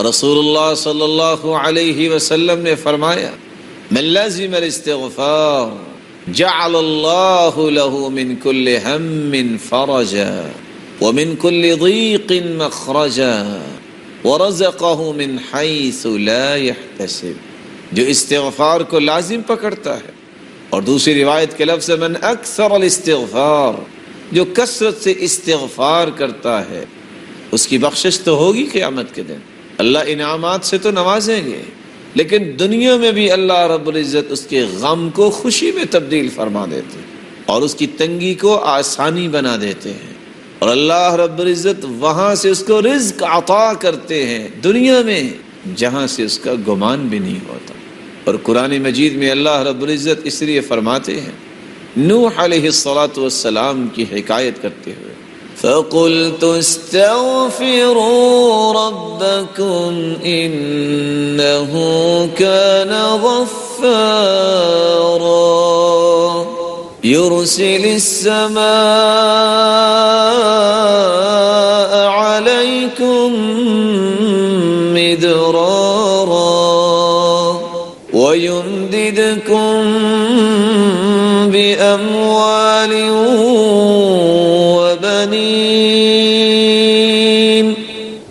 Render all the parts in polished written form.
رسول اللہ صلی اللہ علیہ وسلم نے فرمایا من لازم الاستغفار جعل اللہ له من كل هم فرجا ومن كل ضيق مخرجا ورزقه من حيث لا يحتسب. جو استغفار کو لازم پکڑتا ہے. اور دوسری روایت کے لفظ من اکثر الاستغفار، جو کثرت سے استغفار کرتا ہے اس کی بخشش تو ہوگی قیامت کے دن. اللہ انعامات سے تو نوازیں گے، لیکن دنیا میں بھی اللہ رب العزت اس کے غم کو خوشی میں تبدیل فرما دیتے ہیں اور اس کی تنگی کو آسانی بنا دیتے ہیں. اور اللہ رب العزت وہاں سے اس کو رزق عطا کرتے ہیں دنیا میں جہاں سے اس کا گمان بھی نہیں ہوتا. اور قرآن مجید میں اللہ رب العزت اس لیے فرماتے ہیں نوح علیہ السلام کی حکایت کرتے ہوئے فَقُلْتُ اسْتَغْفِرُوا رَبَّكُمْ إِنَّهُ كَانَ غَفَّارًا يُرْسِلِ السَّمَاءَ عَلَيْكُمْ مِدْرَارًا وَيُمْدِدْكُمْ بِأَمْوَالٍ وَبَنِينَ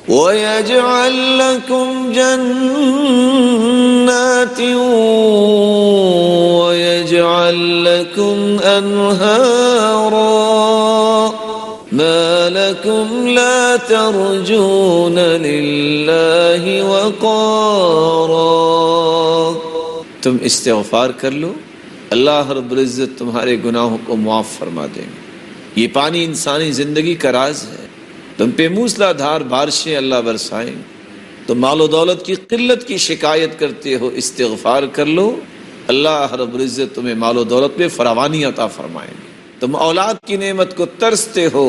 وَيَجْعَلْ لَكُمْ جَنَّاتٍ وَيَجْعَلْ لَكُمْ أَنْهَارًا مَا لَكُمْ لَا تَرْجُونَ لِلَّهِ وَقَارًا. تم استغفار کر لو، اللہ رب العزت تمہارے گناہوں کو معاف فرما دیں گے. یہ پانی انسانی زندگی کا راز ہے. تم پہ موسلا دھار بارشیں اللہ برسائیں گے. تم مال و دولت کی قلت کی شکایت کرتے ہو، استغفار کر لو، اللہ رب العزت تمہیں مال و دولت میں فراوانی عطا فرمائیں گے. تم اولاد کی نعمت کو ترستے ہو،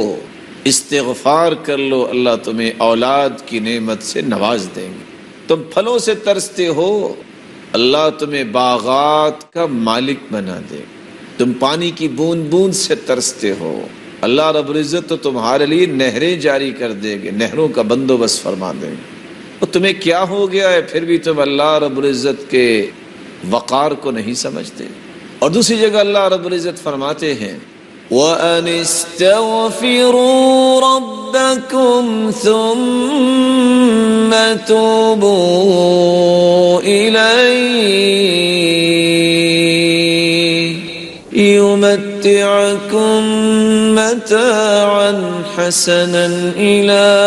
استغفار کر لو، اللہ تمہیں اولاد کی نعمت سے نواز دیں گے. تم پھلوں سے ترستے ہو، اللہ تمہیں باغات کا مالک بنا دے. تم پانی کی بوند بوند سے ترستے ہو، اللہ رب العزت تو تمہارے لیے نہریں جاری کر دے گے، نہروں کا بندوبست فرما دیں گے. اور تمہیں کیا ہو گیا ہے پھر بھی تم اللہ رب العزت کے وقار کو نہیں سمجھتے. اور دوسری جگہ اللہ رب العزت فرماتے ہیں وَأَنِ اسْتَغْفِرُوا رَبَّكُمْ ثُمَّ تُوبُوا إِلَيْهِ يُمَتِّعْكُمْ مَتَاعًا حَسَنًا إِلَىٰ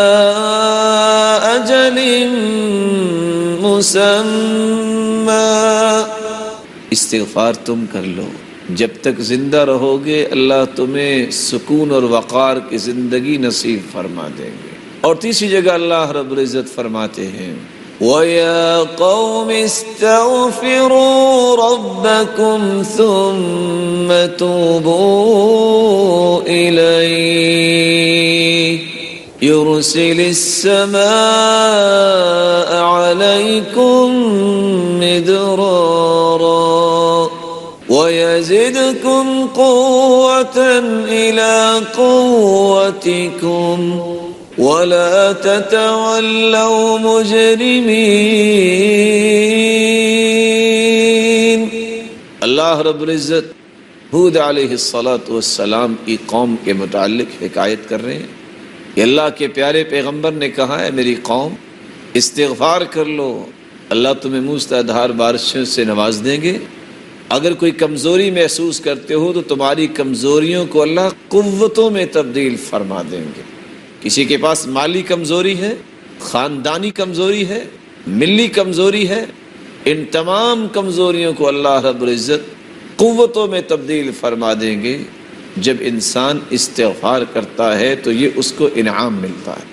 أَجَلٍ مُّسَمًّى. استغفار تم کر لو، جب تک زندہ رہو گے اللہ تمہیں سکون اور وقار کی زندگی نصیب فرما دیں گے. اور تیسری جگہ اللہ رب العزت فرماتے ہیں وَيَا قَوْمِ اسْتَغْفِرُوا رَبَّكُمْ ثُمَّ تُوبُوا إِلَيْهِ يُرْسِلِ السَّمَاءَ عَلَيْكُمْ مِدْرَارًا وَيَزِدْكُمْ قُوَّةً إِلَىٰ قُوَّتِكُمْ وَلَا تَتَوَلَّوْا مُجْرِمِينَ. اللہ رب العزت ہود علیہ السلام کی قوم کے متعلق حکایت کر رہے ہیں کہ اللہ کے پیارے پیغمبر نے کہا ہے میری قوم استغفار کر لو، اللہ تمہیں موسلا دھار بارشوں سے نواز دیں گے. اگر کوئی کمزوری محسوس کرتے ہو تو تمہاری کمزوریوں کو اللہ قوتوں میں تبدیل فرما دیں گے. کسی کے پاس مالی کمزوری ہے، خاندانی کمزوری ہے، ملی کمزوری ہے، ان تمام کمزوریوں کو اللہ رب العزت قوتوں میں تبدیل فرما دیں گے. جب انسان استغفار کرتا ہے تو یہ اس کو انعام ملتا ہے.